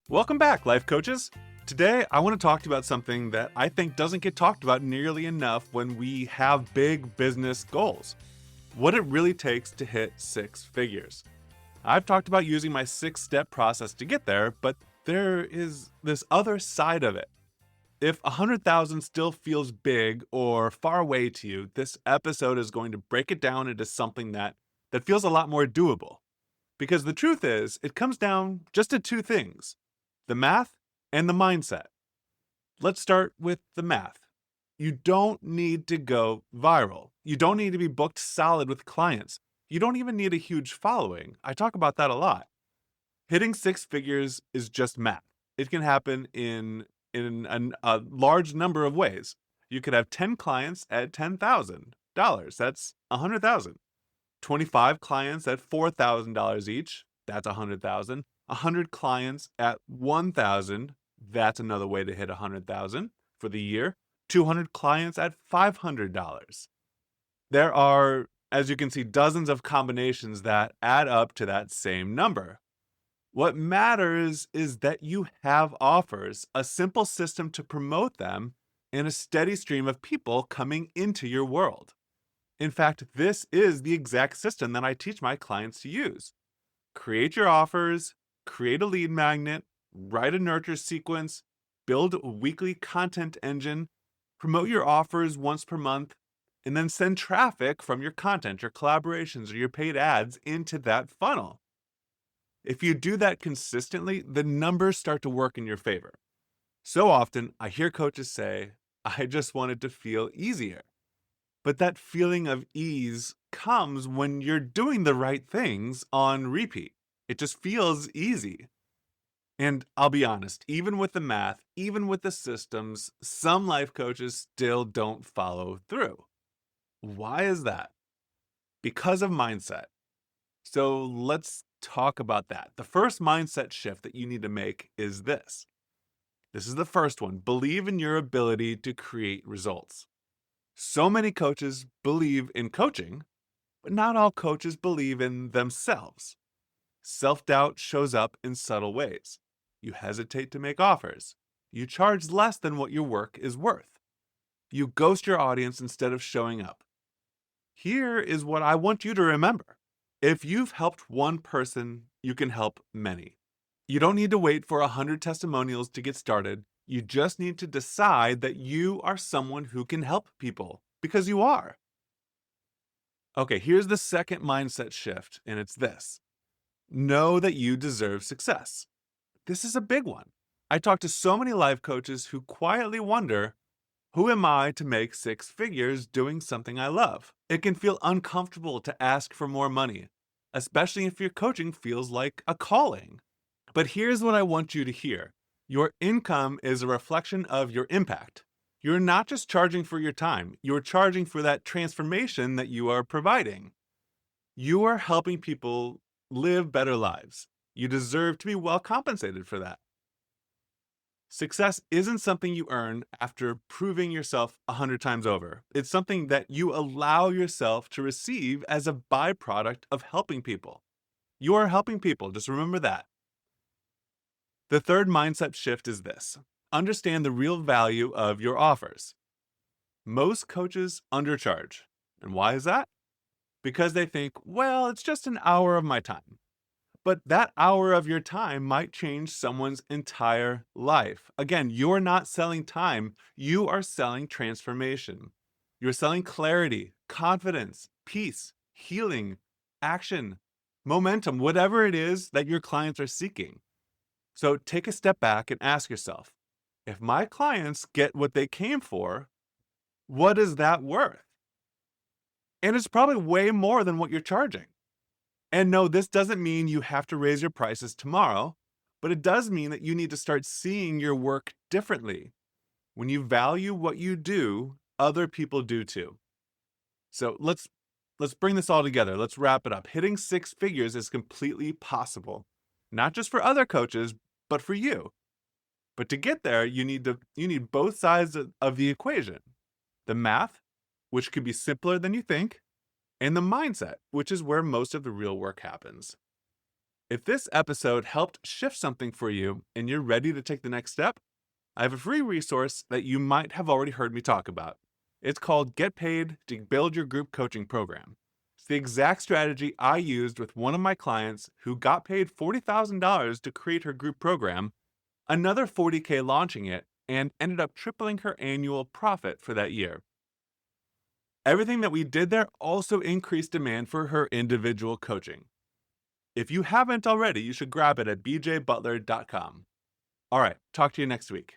Welcome back, life coaches. Today, I want to talk to you about something that I think doesn't get talked about nearly enough when we have big business goals. What it really takes to hit six figures. I've talked about using my 6 step process to get there, but there is this other side of it. If 100,000 still feels big or far away to you, this episode is going to break it down into something that feels a lot more doable. Because the truth is, it comes down just to two things: the math and the mindset. Let's start with the math. You don't need to go viral. You don't need to be booked solid with clients. You don't even need a huge following. I talk about that a lot. Hitting six figures is just math. It can happen in a large number of ways. You could have 10 clients at $10,000. That's 100,000. 25 clients at $4,000 each. That's 100,000. 100 clients at 1,000. That's another way to hit 100,000 for the year. 200 clients at $500. There are, as you can see, dozens of combinations that add up to that same number. What matters is that you have offers, a simple system to promote them, and a steady stream of people coming into your world. In fact, this is the exact system that I teach my clients to use. Create your offers, create a lead magnet, write a nurture sequence, build a weekly content engine, promote your offers once per month, and then send traffic from your content, your collaborations, or your paid ads into that funnel. If you do that consistently, the numbers start to work in your favor. So often, I hear coaches say, I just want it to feel easier. But that feeling of ease comes when you're doing the right things on repeat. It just feels easy. And I'll be honest, even with the math, even with the systems, some life coaches still don't follow through. Why is that? Because of mindset. So let's talk about that. The first mindset shift that you need to make is this. This is the first one. Believe in your ability to create results. So many coaches believe in coaching, but not all coaches believe in themselves. Self-doubt shows up in subtle ways. You hesitate to make offers. You charge less than what your work is worth. You ghost your audience instead of showing up. Here is what I want you to remember. If you've helped one person, you can help many. You don't need to wait for 100 testimonials to get started. You just need to decide that you are someone who can help people, because you are. Okay, here's the second mindset shift, and it's this. Know that you deserve success. This is a big one. I talk to so many life coaches who quietly wonder, who am I to make six figures doing something I love? It can feel uncomfortable to ask for more money, especially if your coaching feels like a calling. But here's what I want you to hear. Your income is a reflection of your impact. You're not just charging for your time, you're charging for that transformation that you are providing. You are helping people live better lives. You deserve to be well compensated for that. Success isn't something you earn after proving yourself 100 times over. It's something that you allow yourself to receive as a byproduct of helping people. You are helping people, just remember that. The third mindset shift is this. Understand the real value of your offers. Most coaches undercharge. And why is that? Because they think, well, it's just an hour of my time. But that hour of your time might change someone's entire life. Again, you're not selling time, you are selling transformation. You're selling clarity, confidence, peace, healing, action, momentum, whatever it is that your clients are seeking. So take a step back and ask yourself, if my clients get what they came for, what is that worth? And it's probably way more than what you're charging. And no, this doesn't mean you have to raise your prices tomorrow, but it does mean that you need to start seeing your work differently. When you value what you do, other people do too. So let's bring this all together. Let's wrap it up. Hitting six figures is completely possible, not just for other coaches, but for you. But to get there, you need both sides of the equation. The math, which could be simpler than you think, and the mindset, which is where most of the real work happens. If this episode helped shift something for you and you're ready to take the next step, I have a free resource that you might have already heard me talk about. It's called Get Paid to Build Your Group Coaching Program. It's the exact strategy I used with one of my clients who got paid $40,000 to create her group program, another $40K launching it, and ended up tripling her annual profit for that year. Everything that we did there also increased demand for her individual coaching. If you haven't already, you should grab it at bjbutler.com. All right, talk to you next week.